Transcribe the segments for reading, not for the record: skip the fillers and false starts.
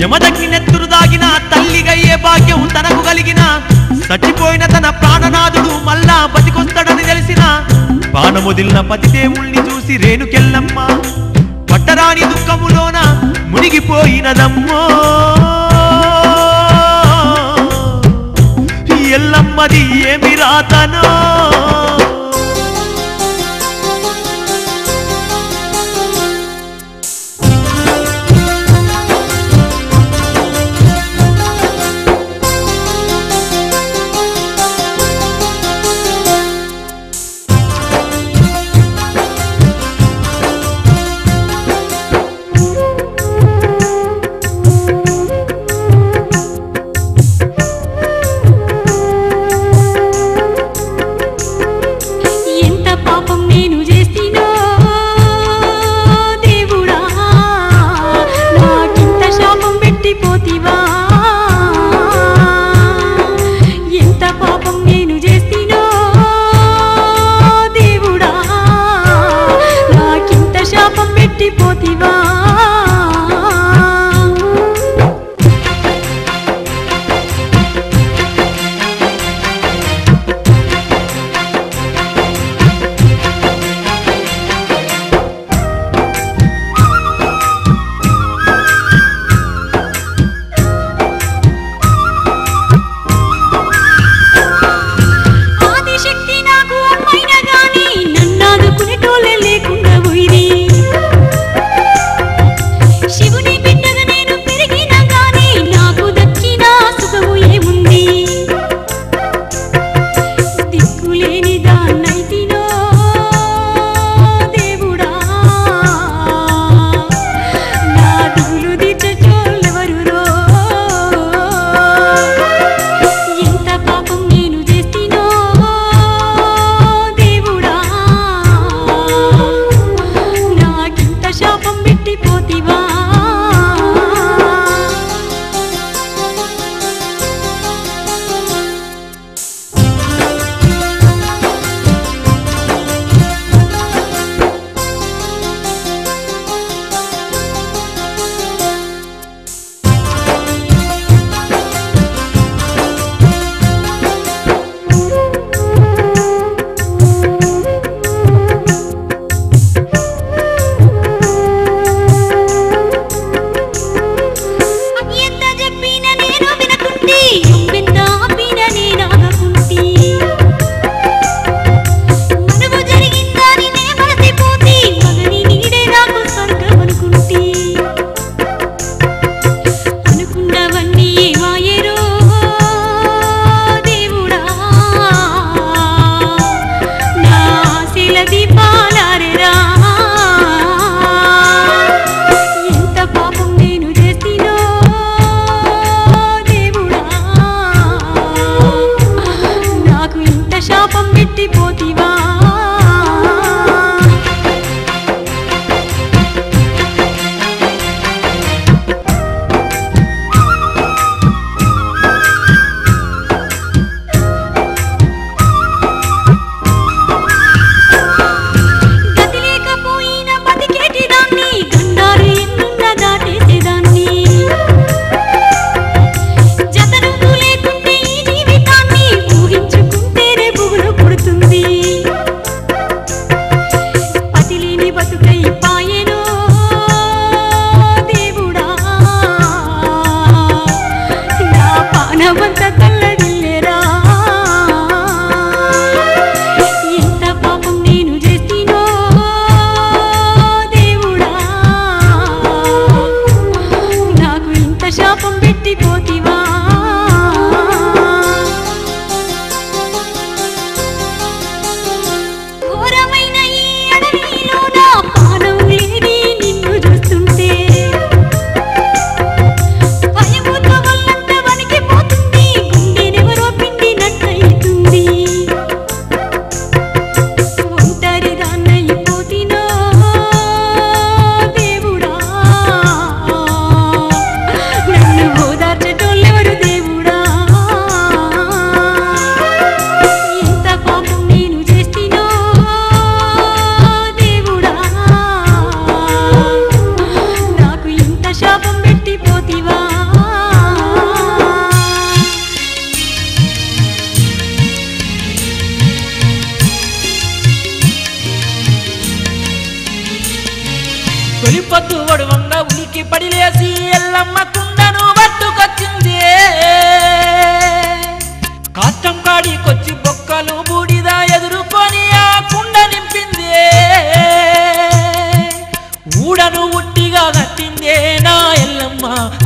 యమదగ్ని నెత్తురు దాగిన తల్లిగయ్యే భాగ్యం తనకు కలిగిన చచ్చిపోయిన తన ప్రాణనాథుడు మళ్ళా బతికొస్తాడని తెలిసిన బాణముదిలిన పతిదేవుల్ని చూసి రేణుకెళ్ళమ్మ పట్టరాని దుఃఖములోన మునిగిపోయినదమ్మో ఎల్లమ్మది ఏమి రాతనో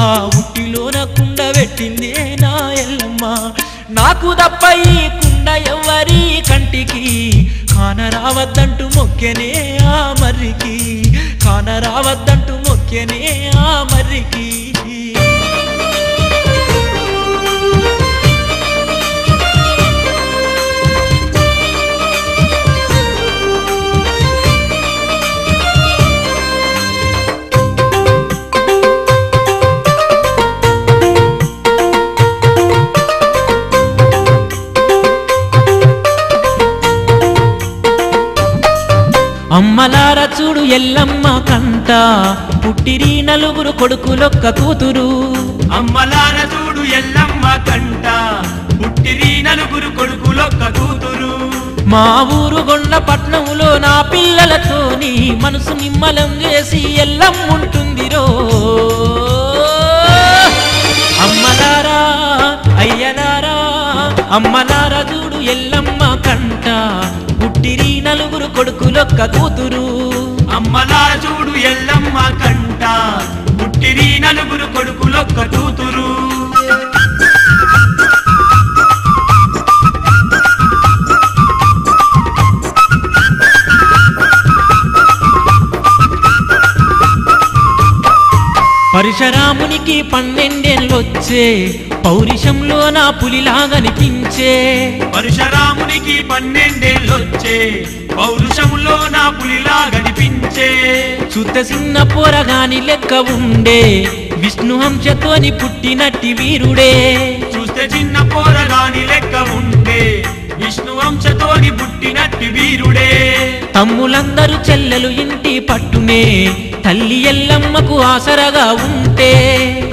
ఆ ఉట్టిలోన కుండ పెట్టిందే నా ఎల్లమ్మ నాకు తప్ప ఈ కుండ ఎవ్వరి కంటికి కానరావద్దంటూ మొక్కెనే ఆ మర్రికి కానరావద్దంటూ మొక్కెనే ఆ మర్రికి అమ్మలార చూడు ఎల్లమ్మ కంట పుట్టిరి నలుగురు కొడుకులొక్క కూతురు అమ్మలార చూడు ఎల్లమ్మ కంట పుట్టిరి నలుగురు కొడుకులొక్క కూతురు మా ఊరు గొండ్లపట్నంలో నా పిల్లలతోని మనసు నిమ్మలం చేసి ఎల్లమ్ముంటుందిరో అమ్మలారా అయ్యలారా అమ్మలారా చూడు ఎల్లమ్మ కంట పుట్టిరి నలుగురు కొడుకులొక్క కూతురు అమ్మలార చూడు ఎల్లమ్మ కంట పుట్టిరి నలుగురు కొడుకులొక్క కూతురు పరశురామునికి 12 ఏళ్ళొచ్చే పౌరుషంలో నా పులిలాగనిపించే పరశురామునికి 12 ఏళ్ళొచ్చే పౌరుషంలో నా పులిలాగనిపించే సుత్త చిన్న పోరగాని లెక్క ఉండే విష్ణు హంసతోని పుట్టినట్టి వీరుడే చూస్తే చిన్న పోరగాని లెక్క ఉండే విష్ణు వంశతోని పుట్టినట్టి వీరుడే తమ్ములందరూ చెల్లెలు ఇంటి పట్టునే తల్లి ఎల్లమ్మకు ఆసరగా ఉంటే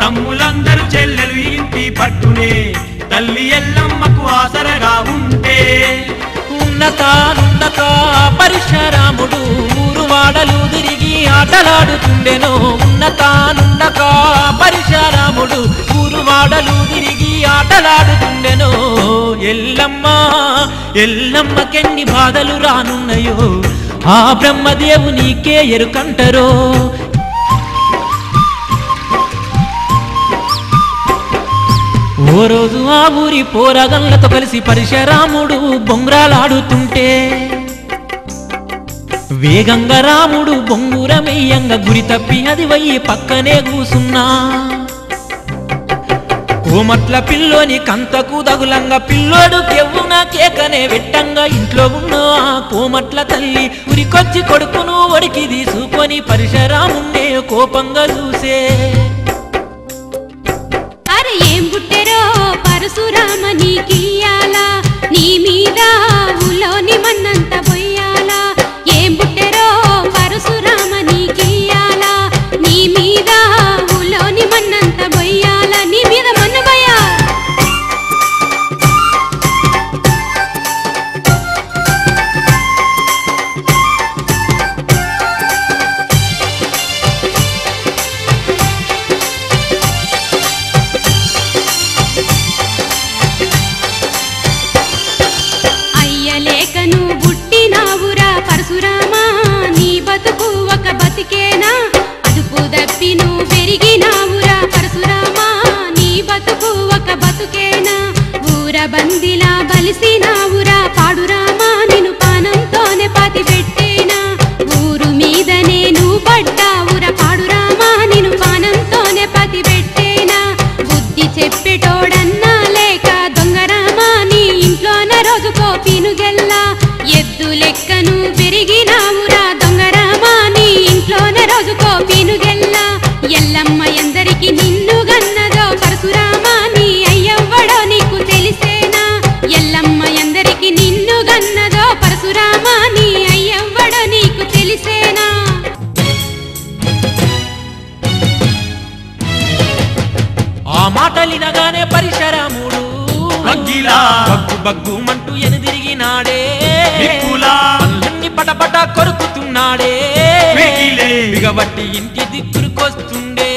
తమ్ములందరూ చెల్లెలు ఇంటి పట్టునే తల్లి ఎల్లమ్మకు ఆసరగా ఉంటే ఉన్నత పరశురాముడు ఊరు వాడలు తిరిగి ఆటలాడుతుండెనో ఉన్నత పరశురాముడు ఊరు వాడలు తిరిగి ఆటలాడుతుండెనో ఎల్లమ్మకెన్ని బాధలు రానున్నాయో ఆ బ్రహ్మదేవునికే ఎరుకంటరో ఓ రోజు ఆ ఊరి పోరగన్లతో కలిసి పరశురాముడు బొంగరాలాడుతుంటే వేగంగా రాముడు బొంగురమెయ్యంగా గురి తప్పి అది వయ్యి పక్కనే కూసున్నా కోమట్ల పిల్లోని కంతకు దగులంగా పిల్లోడు కెవ్వున కేకనే వెట్టంగా ఇంట్లో ఉన్న ఆ కోమట్ల తల్లి ఉరికొచ్చి కొడుకును ఒడికి తీసుకొని పరశురాముణ్ణే కోపంగా చూసే అరే ఏం పుట్టెరో పరశురామ నీకియాలా నీ మీద ఊలోని మన్నంత బొయ్యాలా ఏం పుట్టెరో పరశురామ నీకియాలా నీ మీద ఊలోని మన్నంత బొయ్యాలా నీ మీద మన్న బయ్యా బతికేనా అదుపు దప్పి నువ్వు పెరిగినావురా పరశురామా నీ బతుకు ఒక బతుకేనా ఊర బందిలా బలిసినావురా పాడురామా నిన్ను పానంతోనే పాతి పెట్టేనా ఊరు మీద నేను పడ్డావురా పాడురామా నిన్ను పానంతోనే పాతి పెట్టేనా బుద్ధి చెప్పేటోడన్నా లేక దొంగరామా నీ ఇంట్లోన రోజుకో పీనుగెల్లా ఎద్దు లెక్కను పెరిగినావురా దొంగరామా నీ ఇంట్లోన రోజుకో పీనుగెల్లా ఎల్లమ్మ ఎందరికి నిన్ను గన్నదో పరశురామా నీ అయ్యవ్వడో నీకు తెలిసేనా ఎల్లమ్మ ఎందరికి నిన్ను గన్నదో పరశురామా నీ అయ్యవ్వడో నీకు తెలిసేనా ఆ మాటలినగానే పరశురాముడు బగ్గుమంటూ ఎనుదిరిగినాడే పళ్ళన్ని పటపట కొరుకుతున్నాడే బిగబట్టి ఇంటి దిక్కురుకొస్తుండే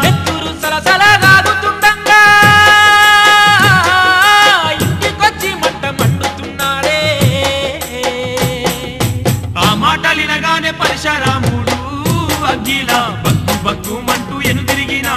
నెత్తురు సలసల గాగుతుండంగా ఇంటికొచ్చి మంట మండుతున్నాడే ఆ మాటలినగానే పరశురాముడు అగ్గిలా బగ్గుమంటూ ఎనుదిరిగినా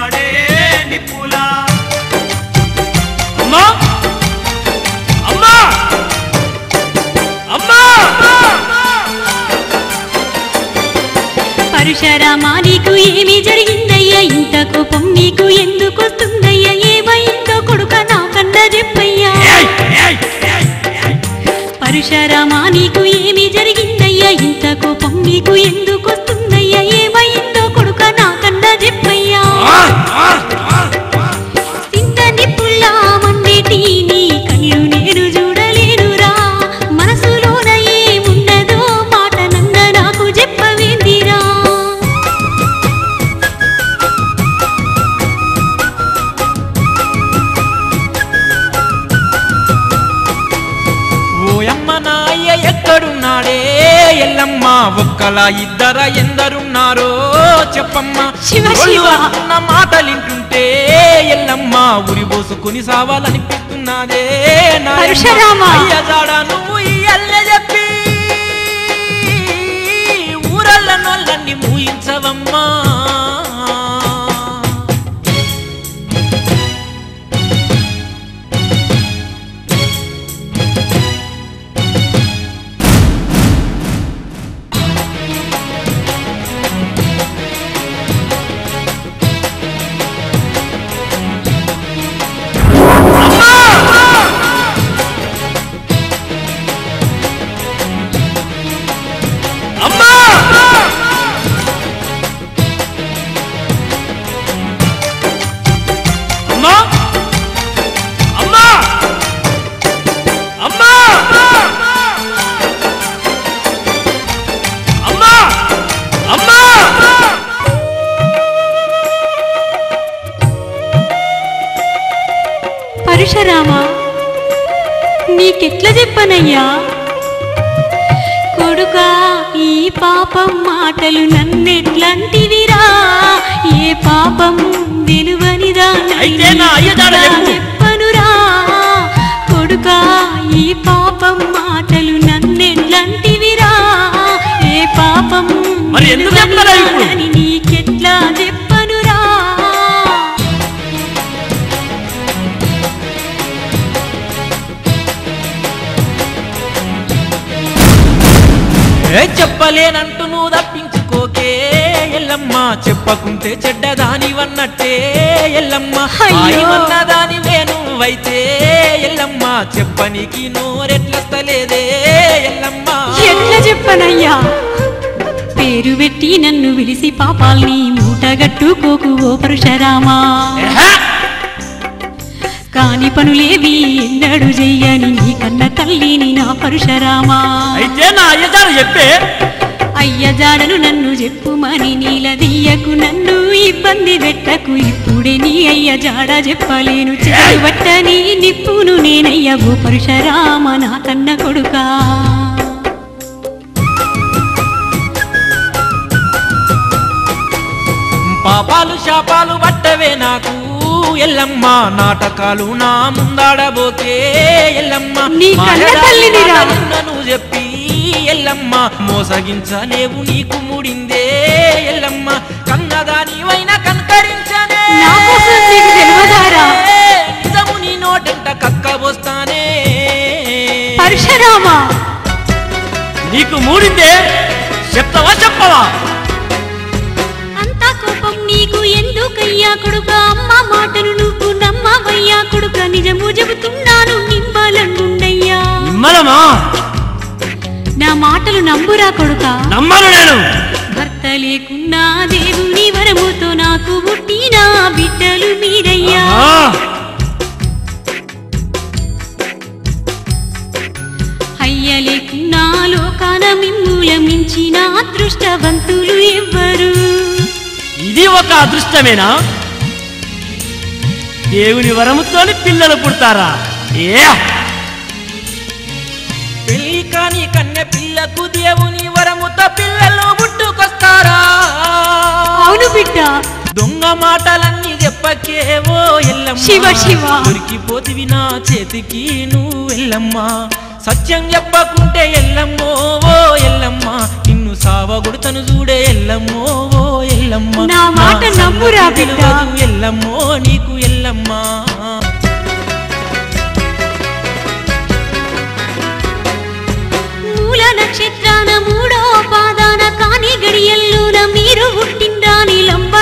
పరశురామా నీకు ఏమి జరిగిందయ్యా ఇంత కోపం నీకు ఎందుకు వస్తుందయ్యా ఏమైందో కొడుక నాకన్నా చెప్పయ్యా పరశురామా నీకు ఏమి జరిగిందయ్యా ఇంత కోపం నీకు ఎందుకు వస్తుందయ్యా ఏమైందో కొడుక నాకన్నా చెప్పయ్యా సిందని పుల్లా మండేటి నీ కళ్ళు నేను చూడలేనురా మనసులోన ఏమున్నదో మాట నంద నాకు చెప్పవేందిరా ఓయమ్మ నాయ్య ఎక్కడున్నాడే ఎల్లమ్మ ఒక్కలా ఇద్దర ఎందరున్నారో చెప్పమ్మ శివ శివ. ఉన్న మాటలింటుంటే ఎల్లమ్మ ఉరి పోసుకుని సావాలనిపిస్తున్నదే పరశురామా. అయ్య జాడ నువ్వు ఇయ్యల్లే చెప్పి ఊరల్ల నోళ్ళన్ని మూయించవమ్మా అమ్మా అమ్మా అమ్మా అమ్మా అమ్మా అమ్మా పరశురామా నీకెట్లా చెప్పనయ్యా కొడుకా ఈ పాపం మాటలు నన్నెట్లాంటివిరా ఏ పాపం విలువనిదా అయితే నా అయ్యదాడ చెప్పు. చెప్పనురా కొడుకా ఈ పాపం మాటలు నన్నెట్లాంటివిరా ఏ పాపం మరి ఎందుకు చెప్పరా ఇప్పుడు? విలువనిదానని నీకెట్లా చెప్పనురా చెప్పలేనంటూ నువ్వు తప్పించుకోకే ఎల్లమ్మ చెప్పకుంటే చెడ్డదానివన్నట్టే ఎల్లమ్మ అయ్యో. ఆయమన్నదాని వేణువైతే ఎల్లమ్మ చెప్పనీకి నోరెట్లస్తలేదే ఎల్లమ్మ ఎట్లా చెప్పనయ్యా పేరు పెట్టి నన్ను విలిసి పాపాల్ని మూటగట్టుకోకు ఓ పరశురామా ఏహే! కాని పనులేవి ఎన్నడు చెయ్యని నీ కన్న తల్లిని నా పరశురామా అయితే నా అయ్యగారు చెప్పే అయ్య జాడను నన్ను చెప్పుమని నీలదీయకు నన్ను ఇబ్బంది పెట్టకు ఇప్పుడే నీ అయ్య జాడ చెప్పలేను చెరువట్టని నిప్పును నేనయ్య ఓ పరశురామ నా కన్న కొడుకా పాపాలు శాపాలు పట్టవే నాకు ఎల్లమ్మ నాటకాలు నా ముందాడబోకే ఎల్లమ్మ నీ కన్న తల్లినిరా. నువ్వు చెప్పి ఎల్లమ్మ మోసగించలేవు నీకు ముడిందే ఎల్లమ్మ కన్నదానివైన కనకరించనే నా కోసం నీకు తెలియదారా? నిజము నీ నోటెంట కక్కబోస్తానే పరశురామా నీకు మూడిందే చెప్తావా చెప్పవా అంత కోపం నీకు ఎందుకయ్యా కొడుక అమ్మ మాటను నువ్వు నమ్మవయ్యా కొడుక నిజము చెబుతున్నాను నిమ్మలంగుండయ్యా నిమ్మలమా నా మాటలు నమ్మురా కొడుక నమ్మను నేను భర్త లేకున్నా దేవుని వరముతో నాకు పుట్టిన బిడ్డలు మీరయ్యా ఆ, అయ్య లేకున్నా లోకాన మిమ్ముల మించిన అదృష్టవంతులు ఎవ్వరు ఇది ఒక అదృష్టమేనా దేవుని వరముతోని పిల్లలు పుడతారా ఏ పెళ్లి కాని కన్నె పిల్లకు దేవుని వరముతో పిల్లలు పుట్టుకొస్తారా అవును బిడ్డ దొంగ మాటలన్నీ చెప్పకేవో ఎల్లమ్మ శివ శివ. దొరికిపోతివి నా చేతికి నువ్వు ఎల్లమ్మ సత్యం చెప్పకుంటే ఎల్లమ్మో ఓ ఎల్లమ్మ నిన్ను సావగొడుతను చూడే ఎల్లమ్మో ఓ ఎల్లమ్మ నా మాట నా నమ్మురా సంగతి బిడ్డ. తెలియదు ఎల్లమ్మో నీకు ఎల్లమ్మ మూల నక్షత్రాన మూడో పాదాన కాని గడియల్లోన మీరు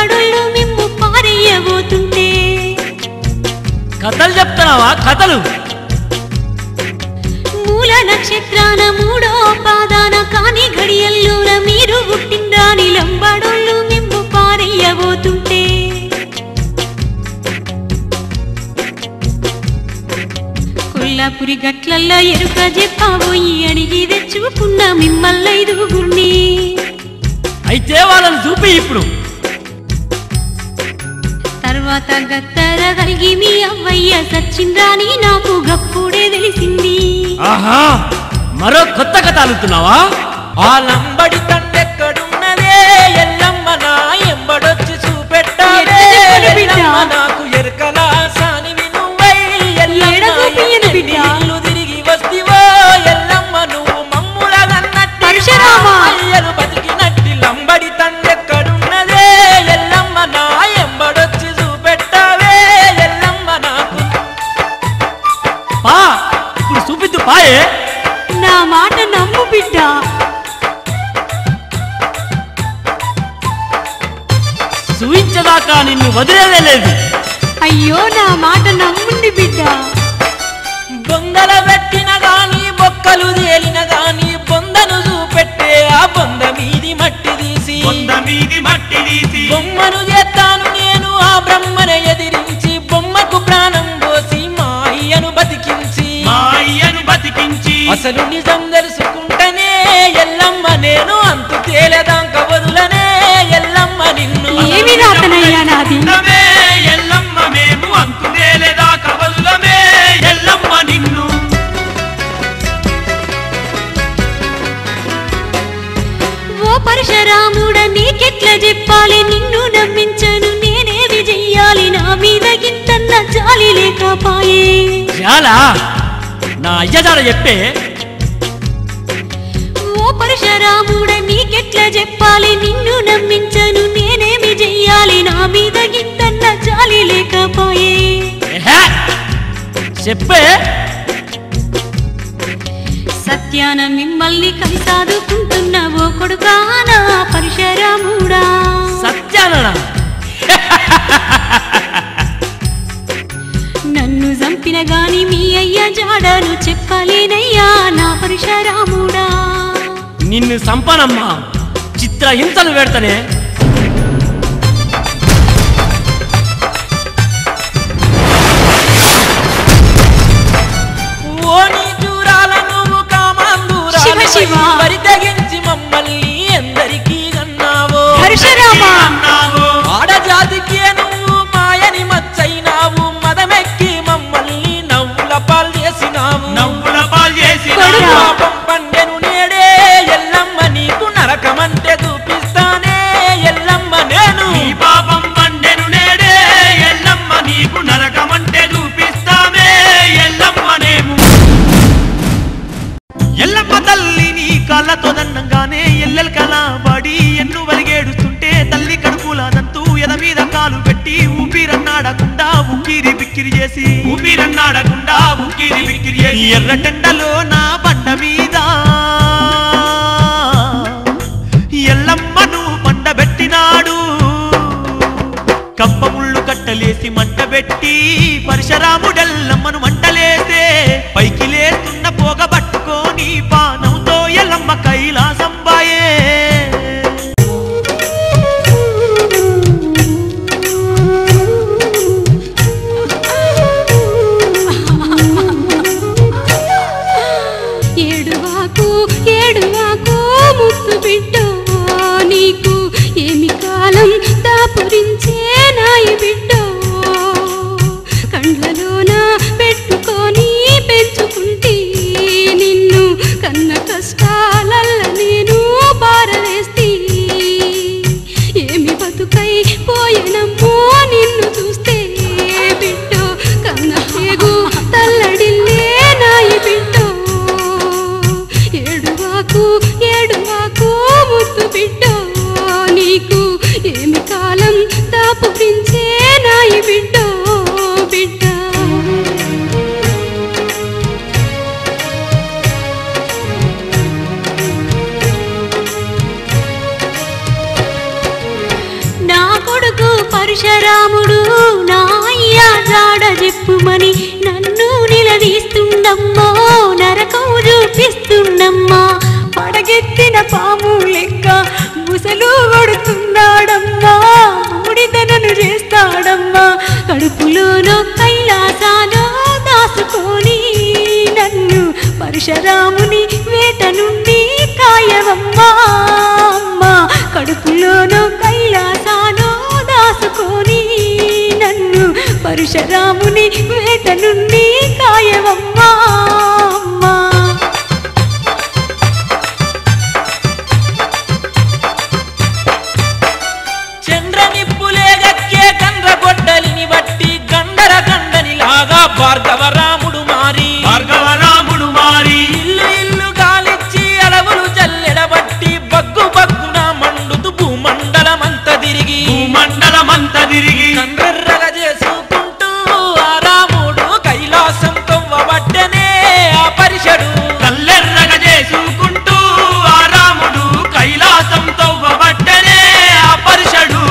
లంబాడోళ్ళు మిమ్ము పారెయ్యబోతుంటే కథలు చెప్తున్నావా కథలు? మూల నక్షత్రాన మూడో పాదాన కాని గడియల్లోన మీరు పుట్టిండ్రాని లంబాడోళ్ళు మిమ్ము పారెయ్యబోతుంటే కొల్లాపురి గట్లల్లో ఎరుక చెప్పబోయి అడిగి తెచ్చుకున్న మిమ్మల్ని 5గుర్ని. అయితే వాళ్ళని చూపి ఇప్పుడు. తర్వాత గత్తర కలిగి మీ అవ్వయ్య సచ్చిందాని నాకు గప్పుడే తెలిసింది. ఆహా, మరో కొత్త కథ అలుగుతున్నావా? ఆ లంబడి తండెక్కడున్నదే ఎల్లమ్మ నా ఎంబడొచ్చి చూపెట్టాలే ఎల్లమ్మ నాకు ఎరకలా సానివి నువ్వై ఎల్లమ్మ ఇల్లు తిరిగి వస్తివో ఎల్లమ్మ నువ్వు మమ్ములగన్నట్టి అయ్యలు బతికినట్టి లంబడి తండెక్కడున్నదే ఎల్లమ్మ నా ఎంబడొచ్చి చూపెట్టావే ఎల్లమ్మ నాకు. పా ఇప్పుడు చూపిద్దు పాయే. నా మాట నమ్ము బిడ్డ. చూయించదాకా నిన్ను వదిలేదే లేదు. అయ్యో నా మాట నమ్ముండి బిడ్డ. బొందల పెట్టిన గాని బొక్కలు తేలిన గాని బొందను చూపెట్టే ఆ బొంద మీది మట్టి తీసి బొమ్మను చేస్తాను నేను ఆ బ్రహ్మను ఎదిరించి బొమ్మకు ప్రాణం పోసి మా అయ్యను బతికించి అసలు నిజం తెలుసుకుంటేనే ఎల్లమ్మ నేను అంతు తేలేదాంక వదులనే ఎల్లమ్మ నిన్ను. ఏమి రాతనయ్యా నాది. ఎల్లమ్మ మేము అంతు తేలేదాకా వదులమే ఎల్లమ్మ నిన్ను. ఓ పరశురాముడ నీకెట్లా చెప్పాలి నిన్ను నమ్మించను నేనేమి చెయ్యాలి నా మీద గింతన్న జాలి లేకపాయే. చాలా నా అయ్యజాడ చెప్పే. ఓ పరశురాముడ నీకెట్లా చెప్పాలి నిన్ను నమ్మించను నేనేమి చెయ్యాలి నా మీద గింతన్న జాలి లేకపాయే. ఏహే, చెప్పే. సత్యాన మిమ్మల్ని కలిసాదుకుంటున్న ఓ కొడుకా నా పరశురాముడా. సత్యాన నన్ను చంపిన గాని మీ అయ్య జాడను చెప్పలేనయ్యా నా పరశురాముడా. నిన్ను సంపనమ్మా చిత్ర హింసలు పెడతానే. ఓ నీ దూరాల నువ్వు కామాందూరాల శివ. మరి తెగించి మమ్మల్ని ఎందరికీ అన్నావో పరశురామా. ఆడజాతికే నువ్వు మాయని మచ్చైనావు మదమెక్కి మమ్మల్ని నవ్వుల పాలు చేసినావు పాపం పండెను నేడే ఎల్లమ్మ నీకు నరకమంటే చూపిస్తానే ఎల్లమ్మ నేను. పాపం పండెను నేడే ఎల్లమ్మ నీకు నరకమంటే చూపిస్తామే ఎల్లమ్మ నేము. ఎల్లమ్మ తల్లి నీ కళ్ళతో దండంగానే ఎల్లెల్ కలబడి ఎన్ను వలిగేడుస్తుంటే తల్లి కడుపులాదంతూ ఎద మీద కాలు పెట్టి ఊపిరన్నాడకుండా ఉక్కిరి బిక్కిరి చేసి ఎర్రటెండలో నా బండ మీద ఎల్లమ్మను పండబెట్టినాడు. కంపముళ్ళు కట్టలేసి మంటబెట్టి పరశురాముడెల్లమ్మను మంటలేసే పైకి లేస్తున్న పోగ పట్టుకొని పానంతో ఎల్లమ్మ కైలాసంబాయే. ఏడువాకు ఏడువాకు ముద్దు బిడ్డ నీకు ఏమి కాలం దాపురించే నాయి బిడ్డ కండ్లలోన పెట్టుకొని పెంచుకుంటే నిన్ను కన్న కష్టాలల్ల నేను పారవేస్తే ఏమి బతుకై పోయనమ్మో నిన్ను చూస్తే బిడ్డ కన్న పేగు తల్లడిల్లే నాయి బిడ్డ ఏడువాకు ఏడువాకు ముద్దు బిడ్డ నీకు ఏమి కాలం దాపురించే నాయి బిడ్డ బిడ్డ. పడగెత్తిన పాము లెక్క ముసలు కొడుతున్నాడమ్మా మూడిదనను చేస్తాడమ్మా కడుపులోనో కైలాసాలో దాసుకొని నన్ను పరశురాముని వేట నుండి కాయవమ్మా అమ్మా కడుపులోనో కైలాసాలో దాసుకొని నన్ను పరశురాముని వేట నుండి కాయవమ్మా అమ్మా చంద్రనిప్పులేగక్కే గండ్రగొడ్డలిని బట్టి గండర గండనిలాగా భార్గవరాముడు మారి ఇల్లు ఇల్లు గాలిచ్చి అడవులు జల్లెడబట్టి బగ్గు బగ్గున మండుతూ భూమండలమంత తిరిగి కండ్రెర్రగా చేసుకుంటూ ఆ రాముడు కైలాసం తవ్వబట్టనే ఆ పరిషడు కల్లెర్రగా చేసుకుంటూ ఆ రాముడు కైలాసం తవ్వబట్టనే ఆ పరిషడు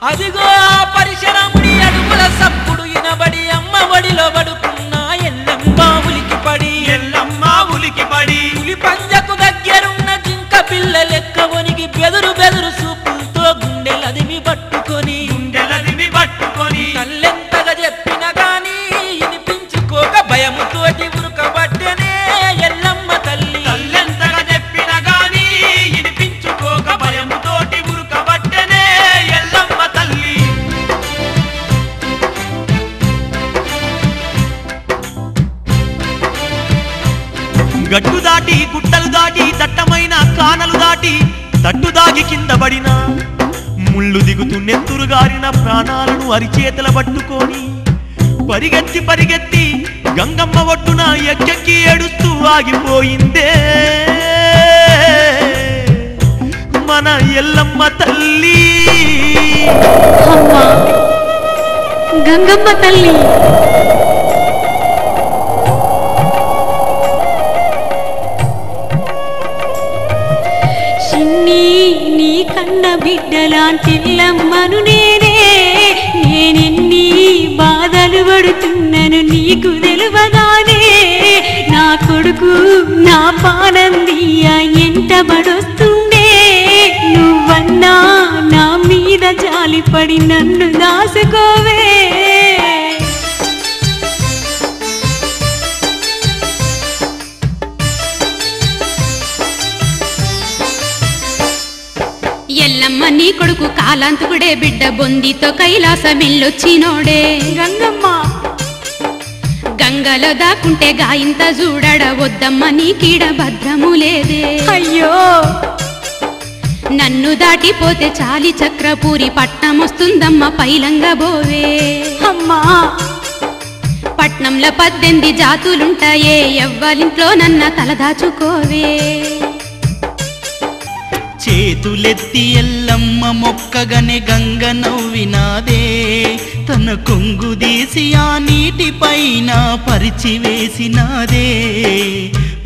అదిగో ఆ పరిశరాముడి అడుగుల సప్పుడు ఇనబడి అమ్మ ఒడిలో పడుకున్న ఎల్లమ్మ ఉలికి పడి పులి పంజకు దగ్గరున్న జింక పిల్ల లెక్క వనికి బెదురు సూపులతో గుండెలదిమి పట్టుకొని తల్లెంతగా చెప్పిన గాని వినిపించుకోక భయముతోటి ఉరకబట్టనే ఎల్లమ్మ తల్లి తల్లెంతగా చెప్పిన గాని వినిపించుకోక భయముతోటి ఉరకబట్టనే ఎల్లమ్మ తల్లి గట్టు దాటి గుట్టలు దాటి దట్టమైన కానలు దాటి తట్టు దాగి కింద పడిన ముళ్ళు దిగుతూ నెత్తురు గారిన ప్రాణాలను అరిచేతల పట్టుకొని పరిగెత్తి గంగమ్మ ఒడ్డున ఎక్కెక్కి ఏడుస్తూ ఆగిపోయిందే మన ఎల్లమ్మ తల్లి అమ్మా గంగమ్మ తల్లి చిన్ని నీ కన్న బిడ్డలాంటి ఎల్లమ్మను నేనెన్ని బాధలు పడుతున్నాను నీకు తెలువగానే నా కొడుకు నా పానందియ ఎంట బడొస్తుండే నువ్వన్నా నా మీద జాలిపడి నన్ను దాసుకోవే ఎల్లమ్మ నీ కొడుకు కాలాంతకుడే బిడ్డ బొందితో కైలాసమెల్లొచ్చినోడే గంగమ్మ గంగలో దాకుంటే గాయంత చూడడ వద్దమ్మ నీ కీడ భద్రము లేదే అయ్యో నన్ను దాటిపోతే చాలి చక్రపూరి పట్నం వస్తుందమ్మ పైలంగా బోవే అమ్మా పట్నంలో 18 జాతులుంటాయే ఎవ్వరింట్లో నన్న తలదాచుకోవే చేతులెత్తి ఎల్లమ్మ మొక్కగనే గంగ నవ్వినాదే తన కొంగు తీసి ఆ నీటిపైన పరిచి వేసినాదే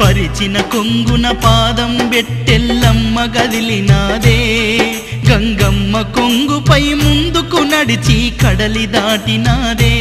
పరిచిన కొంగున పాదం బెట్టెల్లమ్మ గదిలినాదే గంగమ్మ కొంగుపై ముందుకు నడిచి కడలి దాటినాదే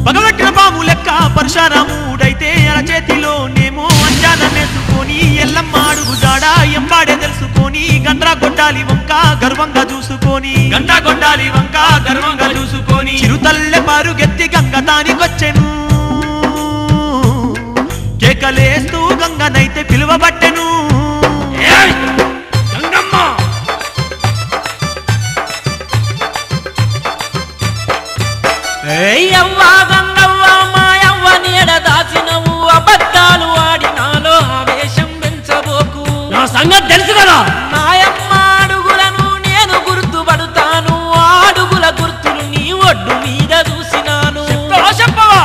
పగలట్టిన పాము లెక్క పరశురాముడైతే అరచేతిలోనేమో అంజాననేసుకొని ఎల్లమ్మ అడుగు జాడ ఎంబాడే తెలుసుకొని గండ్రా గొడ్డాలి వంక గర్వంగా చూసుకొని చిరుతల్లె పరుగెత్తి గంగ తానికొచ్చెను కేకలేస్తూ గంగనైతే పిలువబట్టెను అవ్వా గంగవ్వ మాయవ్వ నీడ దాచినవు అబద్ధాలు ఆడినాలో ఆవేశం పెంచబోకు నా సంగతి తెలుసు కదా మాయమ్మ అడుగులను నేను గుర్తుపడుతాను ఆ అడుగుల గుర్తులు నీ ఒడ్డు మీద చూసినాను చెప్పవా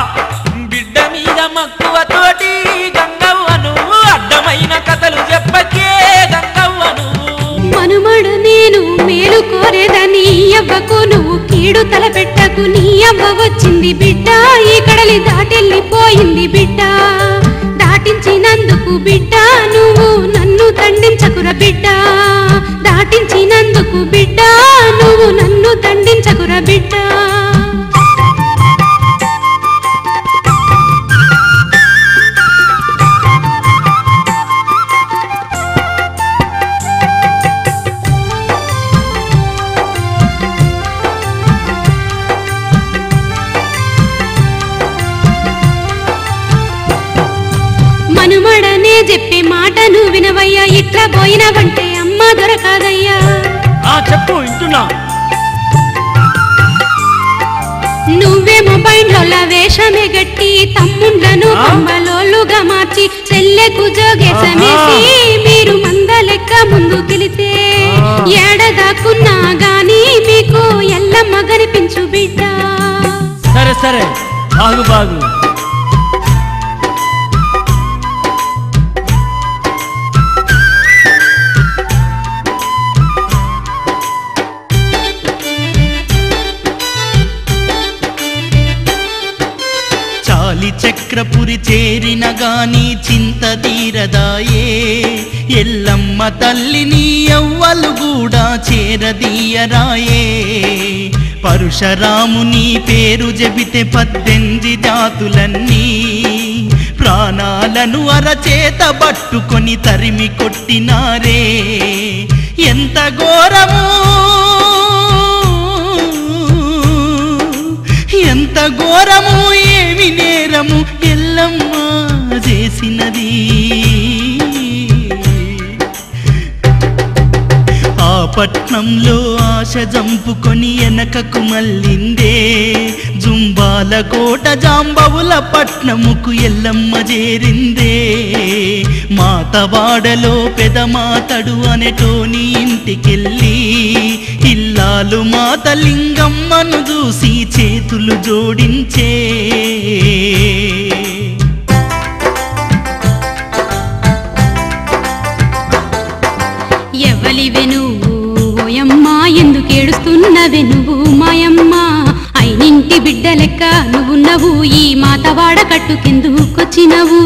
కీడు తలపెట్టకు నీ అవ్వ వచ్చింది బిడ్డ ఈ కడలి దాటెళ్ళిపోయింది బిడ్డ దాటించినందుకు బిడ్డ నువ్వు నన్ను దండించకుర బిడ్డ దాటించినందుకు బిడ్డ నువ్వు నన్ను దండించకుర బిడ్డ మనుమడనే చెప్పే మాటను వినవయ్యా ఇట్లా పోయినవంటే అమ్మ దొరకాదయ్యా చెప్పు ఇంటున్నా నువ్వే మొబైల్లో వేషమే గట్టి తమ్ముండ్లను పంబలోలుగా మార్చి చెల్లెకు జోగేసమేసి మీరు మంద లెక్క ముందుకెళితే ఏడదాకున్నా గాని మీకు ఎల్లమ్మ కనిపించు బిడ్డ సరే సరే బాగు బాగు చక్రపురి చేరిన గాని చింత తీరదాయే ఎల్లమ్మ తల్లిని ఎవ్వలు కూడా చేరదీయరాయే పరశురాముని పేరు చెబితే 18 జాతులన్నీ ప్రాణాలను అరచేత పట్టుకొని తరిమి కొట్టినారే ఎంత ఘోరము ఎంత ఘోరము ఏమి నేరము ఎల్లమ్మ చేసినది ఆ పట్నంలో ఆశ జంపుకొని వెనకకు మళ్ళిందే జుంబాల కోట జాంబవుల పట్నముకు ఎల్లమ్మ చేరిందే మాతవాడలో పెదమాతడు అనేటోని ఇంటికెళ్ళి ఇల్లాలు మాత లింగమ్మను చూసి చేతులు జోడించే ఎవలివే నువ్వు ఓయమ్మా ఎందుకేడుస్తున్నవే నువ్వు మాయమ్మ అయినింటి బిడ్డ లెక్క నువ్వున్నవు ఈ మాతవాడ కట్టుకెందుకొచ్చినవు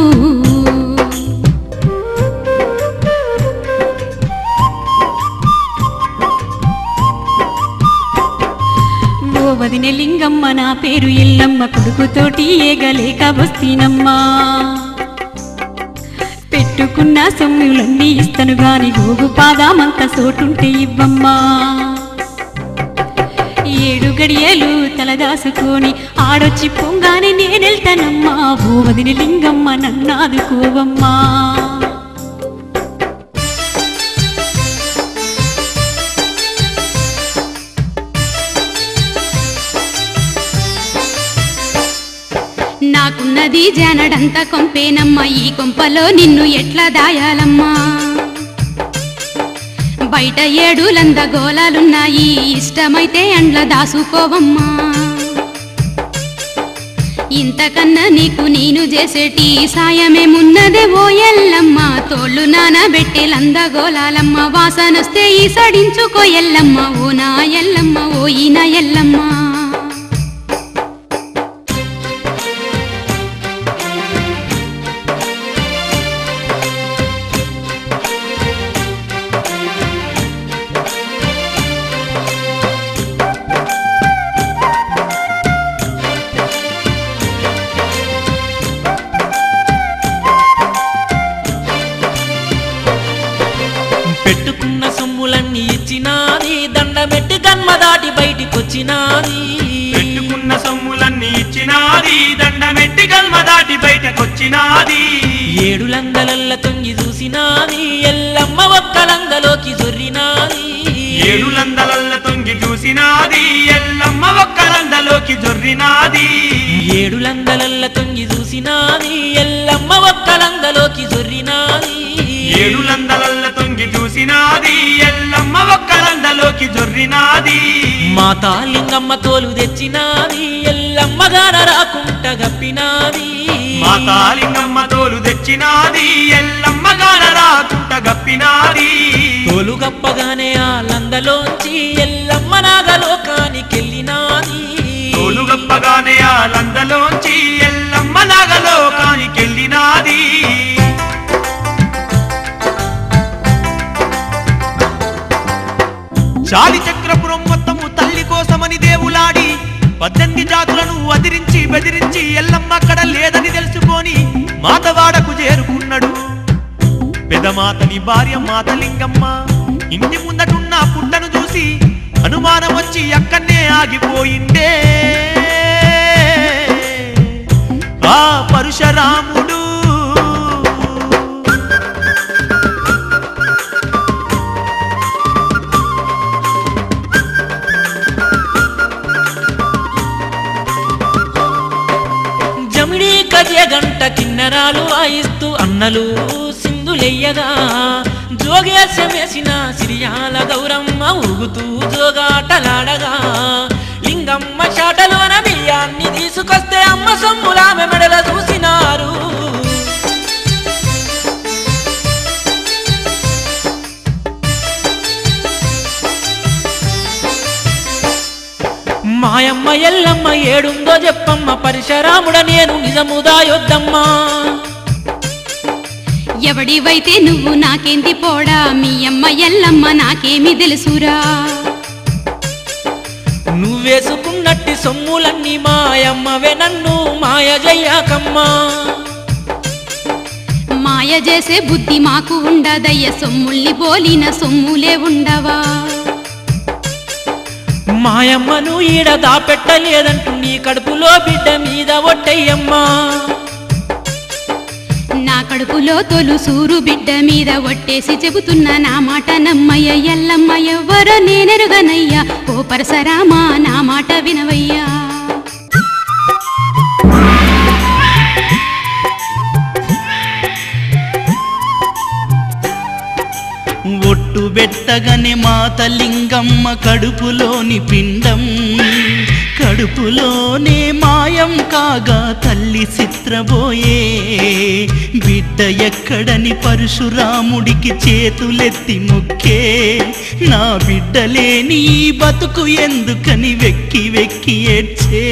ఓ వదినే లింగమ్మ నా పేరు ఎల్లమ్మ కొడుకుతోటి ఏగలేక వస్తీనమ్మా పెట్టుకున్న సొమ్ములన్నీ ఇస్తను గాని గోగు పాదామంత సోటుంటే ఇవ్వమ్మా 7 గడియలు తలదాసుకొని ఆడొచ్చి పొంగానే నేనెళ్తానమ్మా ఓ వదిన లింగమ్మ నన్నాదుకోవమ్మా నాకున్నది జానడంతా కొంపేనమ్మా ఈ కొంపలో నిన్ను ఎట్లా దాయాలమ్మా బయట 7 లందగోళాలున్నాయి ఇష్టమైతే అండ్ల దాసుకోవమ్మా ఇంతకన్నా నీకు నేను చేసేటి సాయమేమున్నదే ఓ ఎల్లమ్మ తోళ్ళు నానబెట్టి లందగోళాలమ్మ వాసనొస్తే ఈ సడించుకో ఎల్లమ్మ ఓ నా ఎల్లమ్మ ఓ ఈ నా ఎల్లమ్మ పెట్టుకున్న సొమ్ములన్నీ ఇచ్చినాది దండమెట్టి గన్మ దాటి బయటికొచ్చినాది పెట్టుకున్న సొమ్ములన్నీ ఇచ్చినాది దండమెట్టి గల్మ దాటి బయటకొచ్చినాది 7 లందలల్ల తొంగి చూసినాది ఎల్లమ్మ ఒక్కలందలోకి జొర్రినాది 7 లందలల్ల తొంగి చూసినాది ఎల్లమ్మ ఒక్కలందలోకి జొర్రినాది 7 లందలల్ల తొంగి చూసినాది ఎల్లమ్మ ఒక్కలందలోకి జొర్రినాది 7 లందలల్ల తొంగి చూసినాది ఎల్లమ్మ ఒక్కలందలోకి జొర్రినాది మాతా లింగమ్మ తోలు తెచ్చినాది ఎల్లమ్మ గాన రాకుంట గప్పినాది మాతా లింగమ్మ తోలు తెచ్చినాది ఎల్లమ్మ గాన రాకుంట గప్పినాది తోలు గప్పగానే ఆ లందలోంచి ఎల్లమ్మ నాగలోకానికెళ్ళినాది తెలియకుండానే ఆ లందలోంచి ఎల్లమ్మ నాగలోకానికెళ్ళినాది. చాలి చక్రపురం మొత్తము తల్లి కోసమని దేవులాడి 18 జాతులను అదిరించి బెదిరించి ఎల్లమ్మ అక్కడ లేదని తెలుసుకొని మాతవాడకు చేరుకున్నాడు. పెదమాతని భార్య మాతలింగమ్మ ఇంటి ముందటున్న పుట్టను చూసి అనుమానం వచ్చి అక్కడనే ఆగిపోయిందే ఆ పరశురాముడు. జమిడి కజే గంట కిన్నరాలు వాయిస్తూ అన్నలు సింధులెయ్యగా జోగేశమేసిన సిరియాల గౌరమ్మ ఊగుతూ జోగాటలాడగా లింగమ్మ చాటలోన బియ్యాన్ని తీసుకొస్తే అమ్మ సొమ్ములామె మెడల చూసినారు. మాయమ్మ ఎల్లమ్మ ఏడుందో చెప్పమ్మ పరశురాముడ నేను నిజముదా యొద్దమ్మా. ఎవడివైతే నువ్వు నాకేంది పోడా మీ అమ్మ ఎల్లమ్మ నాకేమి తెలుసురా. నువ్వేసుకున్నట్టి సొమ్ములన్నీ మాయమ్మవే నన్ను మాయ చెయ్యకమ్మా. మాయ చేసే బుద్ధి మాకు ఉండదయ్య సొమ్ముల్ని బోలిన సొమ్ములే ఉండవా. మాయమ్మను ఈడ దాపెట్టలేదంటూ నీ కడుపులో బిడ్డ మీద ఒట్టయ్యమ్మా. నా కడుపులో తొలుసూరు బిడ్డ మీద ఒట్టేసి చెబుతున్నా నా మాట నమ్మయ్య ఎల్లమ్మ ఎవ్వరో నేనెరుగనయ్యా ఓ పరశురామా నా మాట వినవయ్యా. ఒట్టు బెట్టగానే మాతలింగమ్మ కడుపులోని పిండం కడుపులోనే మాయం కాగా తల్లి చిత్రబోయే. బిడ్డ ఎక్కడని పరశురాముడికి చేతులెత్తి మొక్కే. నా బిడ్డ లేని ఈ బతుకు ఎందుకని వెక్కి వెక్కి ఏడ్చే.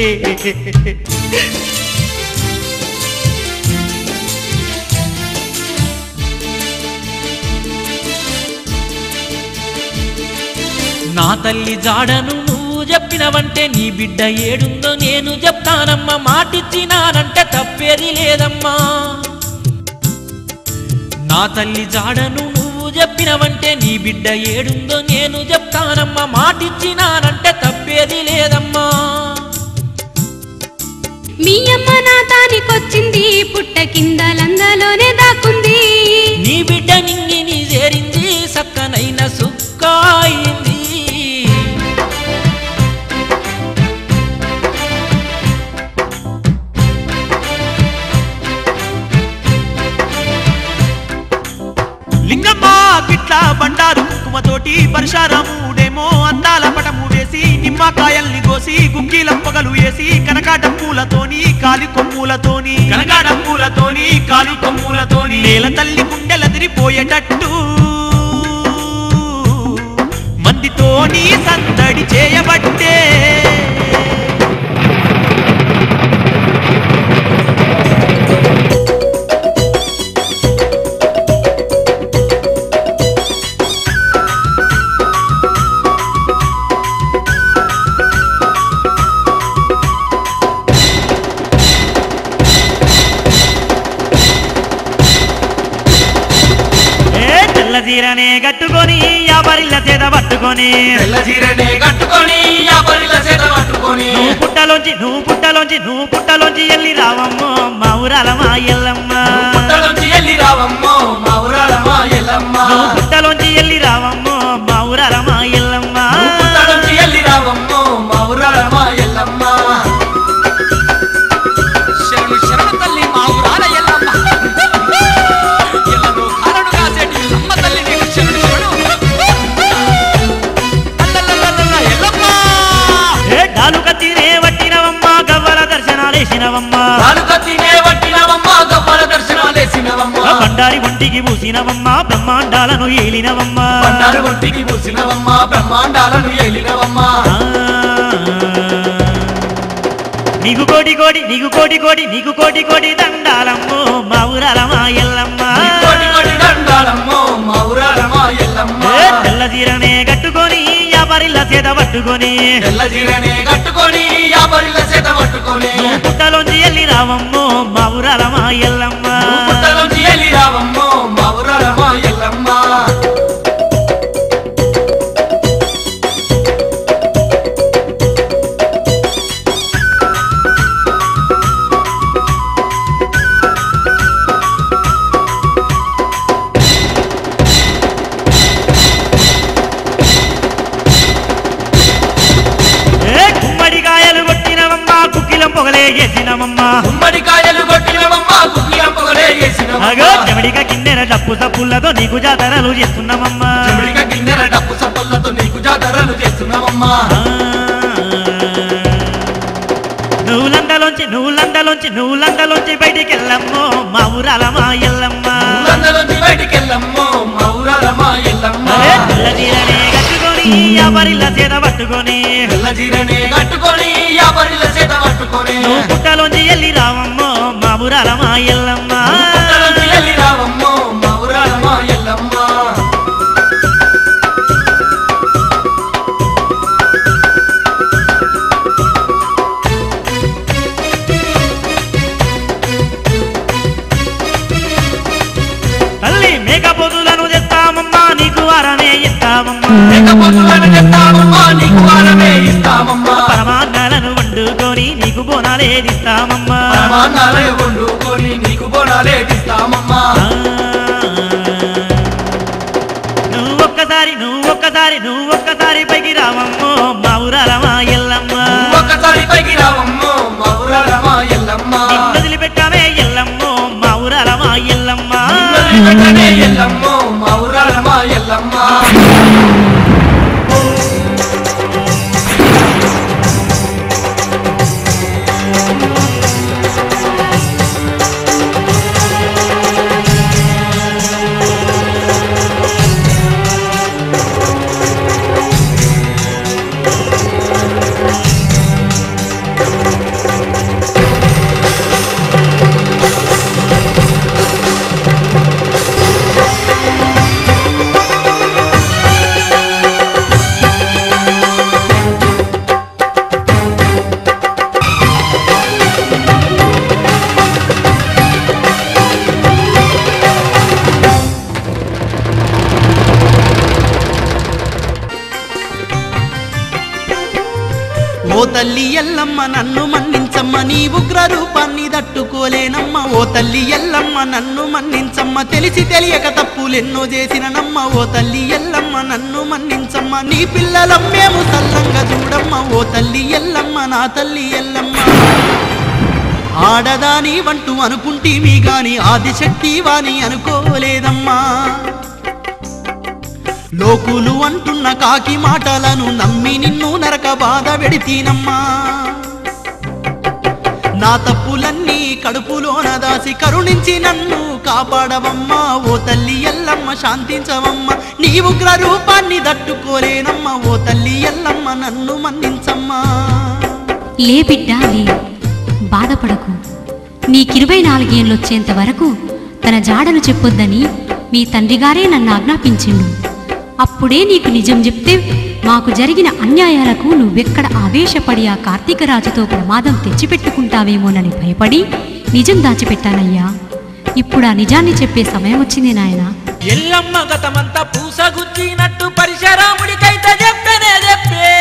నా తల్లి జాడను నువ్వు చెప్పినవంటే నీ బిడ్డ ఏడుందో నేను చెప్తానమ్మా. మాటిచ్చినానంటే తప్పేది లేదమ్మా. నా తల్లి జాడను నువ్వు చెప్పినవంటే నీ బిడ్డ ఏడుందో నేను చెప్తానమ్మా. మాటిచ్చినానంటే తప్పేది లేదమ్మా. మీ అమ్మ నా తానికొచ్చింది పుట్ట కింద లందలోనే దాక్కుంది. నీ బిడ్డ నింగిని చేరింది సక్కనైన సుక్క అయింది. లింగమ్మ గిట్ల బండారు కుంకుమతోటి పరశురాముడేమో అందాల పటము వేసి నిమ్మకాయల్ని కోసి గుగ్గిలం పొగలు వేసి కనకాటం పూలతోని కాలి కొమ్ములతోని నేల తల్లి గుండెలదిరిపోయేటట్టు మందితోని సందడి చేయబట్టే. తెల్లజీరనే కట్టుకొని యాబరిల్ల చేత పట్టుకొని నువ్వు పుట్టలోంచి ఎల్లి రావమ్మో మా ఊరాల మా ఎల్లమ్మ. నువ్వు పుట్టలోంచి ఎల్లి రావమ్మో మా ఊరాల మా ఎల్లమ్మ. శరణు తల్లి మా ఊరాల ఎల్లమ్మ. ఎల్లను కారణు కాసేటి అమ్మ తల్లి నీకు శరణు శరణు. ఎల్లమ్మ డాలు కత్తినే వట్టినవమ్మ గవ్వల దర్శనాలేసినవమ్మ. బండారి ఒంటికి పూసినవమ్మ బ్రహ్మాండాలను ఏలినవమ్మ. నీకు కోటి కోటి నీకు కోటి కోటి నీకు కోటి కోటి దండాలమ్మో మా ఊరాల మా ఎల్లమ్మ కోటి కోటి దండాలమ్మో మా ఊరాల మా ఎల్లమ్మ తెల్ల చీరనే కట్టుకొని యాపరిల్ల చేత పట్టుకొని తెల్ల చీరనే కట్టుకొని యాపరిల్ల చేత పట్టుకొని పుట్టలోంచి ఎల్లి రావమ్మో మా ఊరాల మా ఎల్లమ్మ పుట్టలోంచి ఎల్లి రావమ్మో మా ఊరాల మా ఎల్లమ్మ గుమ్మడికాయలు కొట్టినవమ్మా కుక్కిలం పొగలే చేసినవమ్మా చెమడిక కిన్నెర డప్పు సప్పులతో నీకు జాతరలు చేస్తున్నామమ్మా చెమడిక కిన్నెర డప్పు సప్పులతో నీకు జాతరలు చేస్తున్నామమ్మా నువ్వులందలోంచి బయటికెళ్ళమ్మో మా ఊరాల మా ఎల్లమ్మ నువ్వులందలోంచి బయటికెళ్ళమ్మో మా ఊరాల మా ఎల్లమ్మ తెల్ల చీరనే కట్టుకొని యాపరిల్ల చేత పట్టుకొని తెల్ల చీరనే కట్టుకొని యాపరిల్ల చేత పట్టుకొని నువ్వు పుట్టలోంచి ఎల్లి రావమ్మో మా ఊరాల మా ఎల్లమ్మ పుట్టలోంచి ఎల్లి రావమ్మో మా ఊరాల మా ఎల్లమ్మ తల్లి మేకపోతులను తెస్తామమ్మా నీకు వారమే ఇస్తామమ్మా మేకపోతులను తెస్తామమ్మా నీకు వారమే ఇస్తామమ్మా పరమాన్నాలను వండుకొని నీకు బోనాలేదిస్తామమ్మా పరమాన్నాలే వండుకొని నీకు బోనాలేదిస్తామమ్మా నువ్వొక్కసారి పైకి రావమ్మో మా ఊరాల మా ఎల్లమ్మ ఒక్కసారి పైకి రావమ్మో మా ఊరాల మా ఎల్లమ్మ వదిలిపెట్టమే ఎల్లమ్మో మా ఊరాల మా ఎల్లమ్మ వదిలిపెట్టమే ఎల్లమ్మో మా ఊరాల మా ఎల్లమ్మ ఓ తల్లి ఎల్లమ్మ నన్ను మన్నించమ్మ నీ ఉగ్ర రూపాన్ని తట్టుకోలేనమ్మ ఓ తల్లి ఎల్లమ్మ నన్ను మన్నించమ్మ తెలిసి తెలియక తప్పులెన్నో చేసిననమ్మ ఓ తల్లి ఎల్లమ్మ నన్ను మన్నించమ్మ నీ పిల్లలమ్మేము సల్లంగా చూడమ్మ ఓ తల్లి ఎల్లమ్మ నా తల్లి ఎల్లమ్మ ఆడదాని వంటూ అనుకుంటేమి గాని ఆదిశక్తి వాని అనుకోలేదమ్మా లోకులు అంటున్న కాకి మాటలను నమ్మి నిన్ను నరక బాధ పెడితీనమ్మా నా తప్పులన్నీ కడుపులోన దాసి కరుణించి నన్ను కాపాడవమ్మా ఓ తల్లి ఎల్లమ్మ శాంతించవమ్మ నీ ఉగ్ర రూపాన్ని తట్టుకోలేనమ్మా ఓ తల్లి ఎల్లమ్మ నన్ను మన్నించమ్మా లే బిడ్డా లే, బాధపడకు. నీకు24 ఏళ్ళొచ్చేంత వరకు తన జాడను చెప్పొద్దని మీ తండ్రిగారే నన్ను ఆజ్ఞాపించిండు. అప్పుడే నీకు నిజం చెప్తే మాకు జరిగిన అన్యాయాలకు నువ్వెక్కడ ఆవేశపడి ఆ కార్తీకరాజుతో ప్రమాదం తెచ్చిపెట్టుకుంటావేమోనని భయపడి నిజం దాచిపెట్టానయ్యా. ఇప్పుడు ఆ నిజాన్ని చెప్పే సమయం వచ్చింది నాయనా. ఎల్లమ్మ గతమంతా పూసగుచ్చినట్టు పరశురాముడికైతే చెప్పనే చెప్పే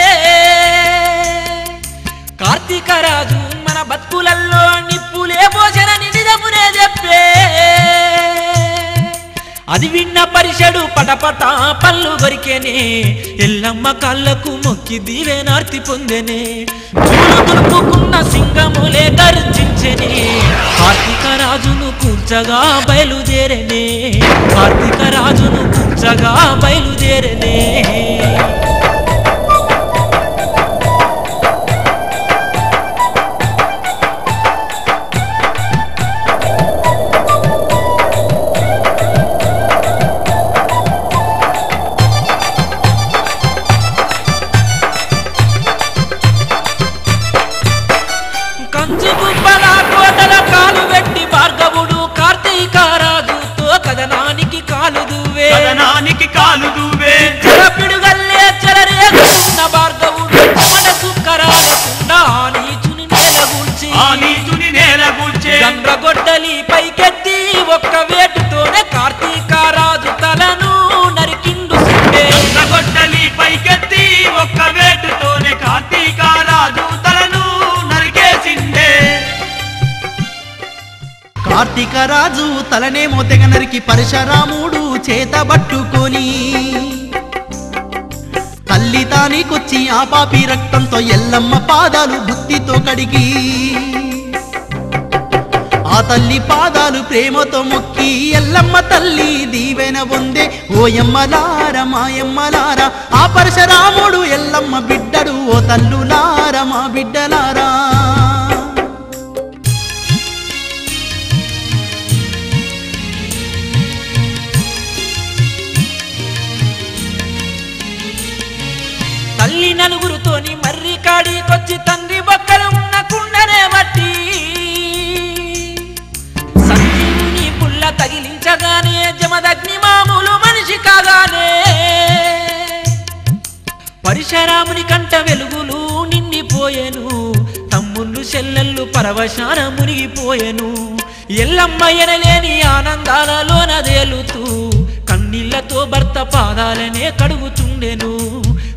కార్తీక రాజు మన బతుకులల్లో నిప్పులే పోసనని నిజమునే చెప్పే. అది విన్న పరిషడు పటపట పళ్ళు కొరికేనే ఎల్లమ్మ కాళ్ళకు మొక్కి దీవెనార్తి పొందెనే. చూడు దులుపుకున్న సింగములే గర్జించెనే కార్తీక రాజును కూర్చగా బయలుదేరనే కార్తీక రాజును కూర్చగా బయలుదేరనే. పాదాలు దూవే పిడుగల్లే చెలరేగుతున్న భార్గవుడు చెమట సుక్కరాలకుండా ఆ నీచుని నేల కూల్చే గండ్రగొడ్డలి పైకెత్తి ఒక్క వేటుతోనే కార్తీక రాజు తలను నరికిండు గొడ్డలి పైకెత్తి ఒక్క వేటుతోనే కార్తీక రాజు తలను నరికేసిండే కార్తీక రాజు తలనేమో తెగ నరికి పరశురాముడు చేత పట్టుకొని తల్లి తానికొచ్చి ఆ పాపి రక్తంతో ఎల్లమ్మ పాదాలు భక్తితో కడిగి ఆ తల్లి పాదాలు ప్రేమతో మొక్కి ఎల్లమ్మ తల్లి దీవెన పొందే ఓయమ్మలార మాయమ్మలార ఆ పరశురాముడు ఎల్లమ్మ బిడ్డడు ఓ తల్లులార మా బిడ్డలారా తల్లి నలుగురుతోని మర్రి కాడికొచ్చి తండ్రి బొక్కలు ఉన్న కుండనే బట్టి సంజీవుని పుల్ల తగిలించగానే జమదగ్ని మామూలు మనిషి కాగానే పరశురాముని కంట వెలుగులు నిండిపోయెను తమ్ముళ్ళు చెల్లెళ్ళు పరవశాన మునిగిపోయెను ఎల్లమ్మ ఎనలేని ఆనందాలలోన తేలుతూ కన్నీళ్లతో భర్త పాదాలనే కడుగుచుండెను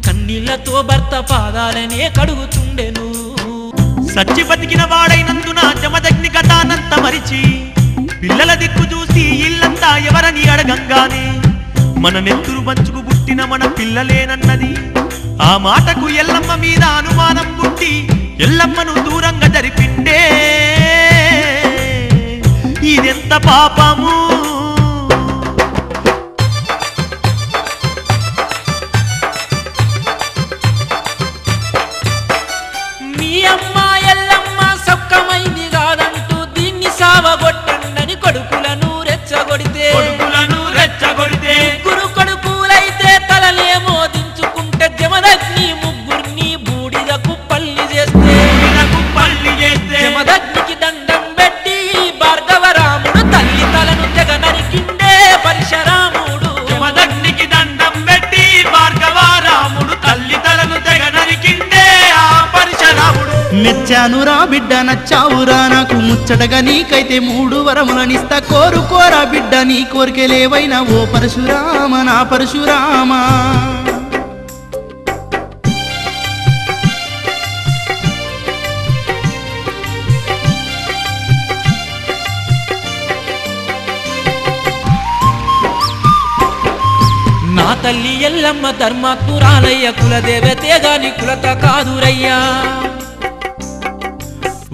కన్నీళ్లతో భర్త పాదాలనే కడుగుచుండెను సచ్చి బతికిన వాడైనందున జమదగ్ని గతానంత మరిచి పిల్లల దిక్కు చూసి ఇల్లంతా ఎవరని అడగంగానే మన నెత్తురు పంచుకు పుట్టిన మన పిల్లలేనన్నది ఆ మాటకు ఎల్లమ్మ మీద అనుమానం పుట్టి ఎల్లమ్మను దూరంగా జరిపిండే ఇదెంత పాపము మీ అమ్మ ఎల్లమ్మ సొక్కమైంది కాదంటూ దీన్ని సావగొట్టండని కొడుకులను రెచ్చగొడితే ముగ్గురు కొడుకులైతే తలలేమో దించుకుంటే జమదగ్ని ముగ్గురిని బూడిదకు పల్లి చేస్తే జమదగ్నికి దండం పెట్టి భార్గవరాముడు తల్లి తలను తెగ నరికిండే పరశురాముడు జమదగ్నికి దండం పెట్టి భార్గవరాముడు తల్లి తలను తెగ నరికిండే ఆ పరశురాముడు మెచ్చానురా బిడ్డ నచ్చావురా నాకు ముచ్చటగా నీకైతే 3 వరములనిస్తా కోరుకోరా బిడ్డ నీ కోరికలేవైనా ఓ పరశురామ నా పరశురామ నా తల్లి ఎల్లమ్మ ధర్మాత్మురాలయ్య కులదేవతే గాని కులత కాదురయ్యా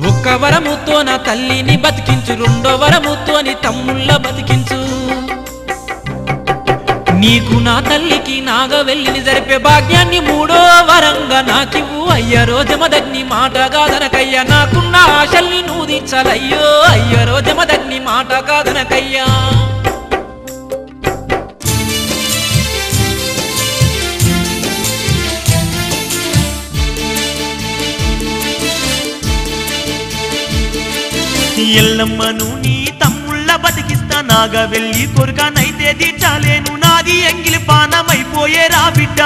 ఒక్క వరముతో నా తల్లిని బతికించు 2వ వరముతోని తమ్ముళ్ళ బతికించు నీకు నా తల్లికి నాగవెల్లిని జరిపే భాగ్యాన్ని 3వ వరంగా నాకివ్వు అయ్యరో జమదగ్ని మాట కాదనకయ్యా నాకున్న ఆశల్ని నువ్వు తీర్చాలయ్యో అయ్యరో జమదగ్ని మాట కాదనకయ్యా ఎల్లమ్మను నీ తమ్ముళ్ళ బతికిస్తా నాగా వెళ్ళి కొరకనైతే తీర్చాలేను నాది ఎంగిలి పానమైపోయేరా బిడ్డ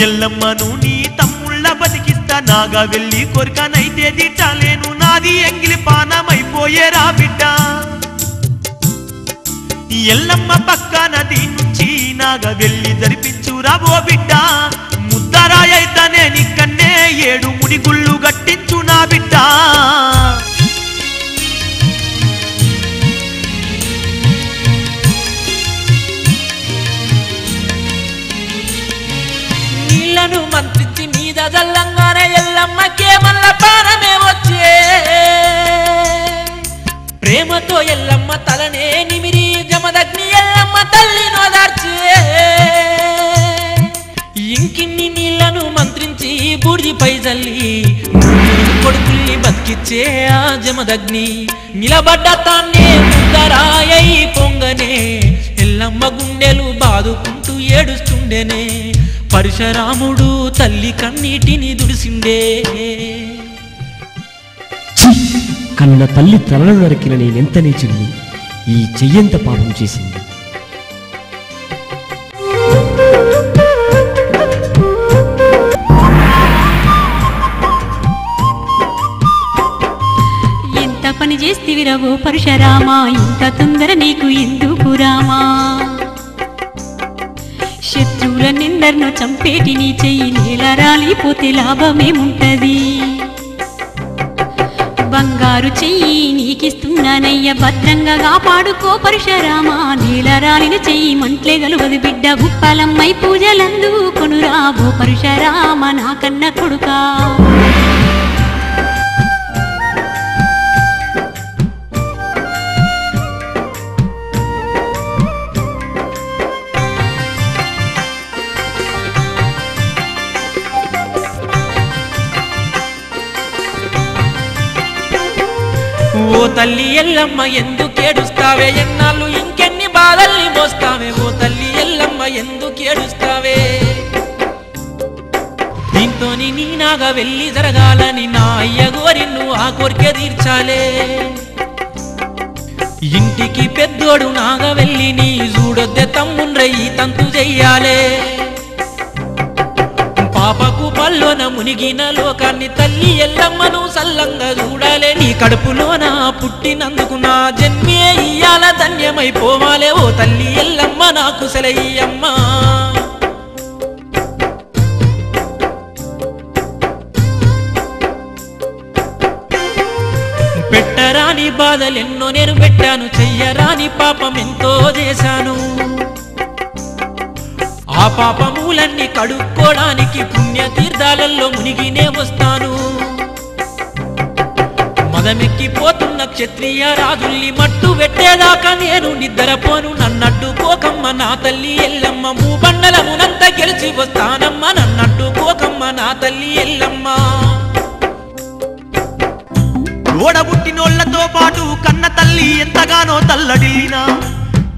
ఎల్లమ్మను నీ తమ్ముళ్ళ బతికిస్తా నాగా వెళ్ళి కొరకనైతే తీర్చాలేను నాది ఎంగిలి పానమైపోయేరా బిడ్డ ఎల్లమ్మ పక్క నది నుంచి నాగా వెళ్ళి జరిపించురా ఓ బిడ్డ ముద్దరాయైతనే నిక్కన్నే 7 ముడిగుళ్ళు గట్టించు నా బిడ్డ నీళ్లను మంత్రించి మీద జల్లంగానే ఎల్లమ్మకే మల్ల పానమే వచ్చే ప్రేమతో ఎల్లమ్మ తలనే నిమిరి జమదగ్ని ఎల్లమ్మ తల్లి నోదార్చే ఇంకిన్ని నీళ్లను మంత్రించి బూడిదిపై జల్లి కొడుకుల్ని బతికిచ్చే ఆ జమదగ్ని నిలబడ్డ తాన్నే ముద్దరాయై పొంగనే ఎల్లమ్మ గుండెలు బాదుకుంటూ ఏడుస్తుండేనే పరశురాముడు తల్లి కన్నీటిని దుడిసిండే కన్న తల్లి తలను నరికిన నేనెంత నీచుడిని ఈ చెయ్యంత పాపం చేసింది చేస్తివిరవో పరశురామా ఇంత తొందర నీకు ఎందుకు రామా శత్రువులనెందరినో చంపేటి నీ చెయ్యి నేల రాలిపోతే లాభమేముంటది బంగారు చెయ్యి నీకిస్తున్నానయ్య భద్రంగా కాపాడుకో పరశురామా నేల రాలిన చెయ్యి మంట్లే గలువదు బిడ్డ ఉప్పలమ్మై పూజలందుకొనురా ఓ పరశురామ నా కన్న కొడుకా ఓ తల్లి ఎల్లమ్మ ఎందుకేడుస్తావే ఎన్నాళ్ళు ఇంకెన్ని బాధల్ని మోస్తావే ఓ తల్లి ఎల్లమ్మ ఎందుకేడుస్తావే దీంతోని నీ నాగా వెళ్ళి జరగాలని నా అయ్య గోరి నువ్వు ఆ కోరిక తీర్చాలే ఇంటికి పెద్దోడు నాగా వెళ్ళి నీ చూడొద్దే తమ్ముండ్ర ఈ తంతు చెయ్యాలే పాపకు పల్లోన మునిగిన లోకాన్ని తల్లి ఎల్లమ్మను సల్లంగా చూడాలే నీ కడుపులోన పుట్టినందుకు నా జన్మే ఇయ్యాల ధన్యమైపోవాలే ఓ తల్లి ఎల్లమ్మ నాకు సెలయ్యమ్మ పెట్టరాని బాధలెన్నో నేను పెట్టాను చెయ్యరాని పాపం ఎంతో చేశాను ఆ పాపములన్నీ కడుక్కోడానికి పుణ్యతీర్థాలలో మునిగినే వస్తాను మదమెక్కిపోతున్న క్షత్రియ రాజుల్ని మట్టు పెట్టేదాకా నేను నిద్రపోను నన్నట్టుకోకమ్మ నా తల్లి ఎల్లమ్మ మూబండలమునంత గెలిచి వస్తానమ్మ నన్నట్టుకోకమ్మ నా తల్లి ఎల్లమ్మ ఓడబుట్టినోళ్లతో పాటు కన్న తల్లి ఎంతగానో తల్లడిల్లినా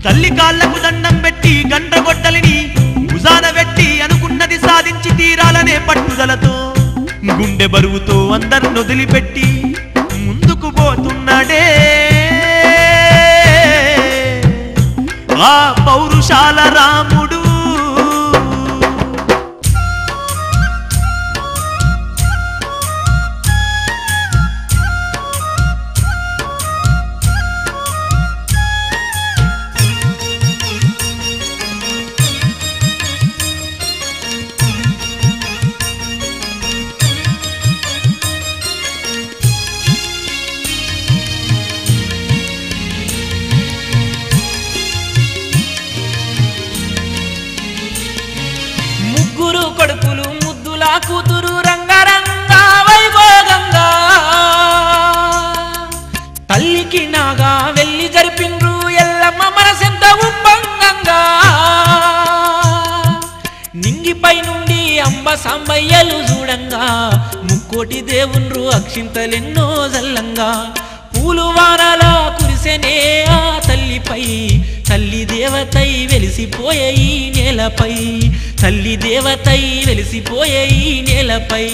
తల్లి కాళ్లకు దండం పెట్టి గండ్రగొడ్డలిని భుజాన పెట్టి అనుకున్నది సాధించి తీరాలనే పట్టుదలతో గుండె బరువుతో అందరిని వదిలిపెట్టి ముందుకు పోతున్నాడే ఆ పౌరుషాల రాముడు కొడుకులు ముద్దులా కూతురు రంగరంగా వైభోగంగా తల్లికి నాగా వెళ్ళి జరిపిండ్రు ఎల్లమ్మ మనసెంత ఉప్పంగంగా నింగిపై నుండి అంబ సాంబయ్యలు చూడంగా ముక్కోటి దేవుండ్రు అక్షింతలెన్నో జల్లంగా పూలు వానలా కురిసెనే ఆ తల్లిపై తల్లి దేవతై వెలిసిపోయే ఈ నేలపై తల్లి దేవతై వెలిసిపోయే ఈ నేలపై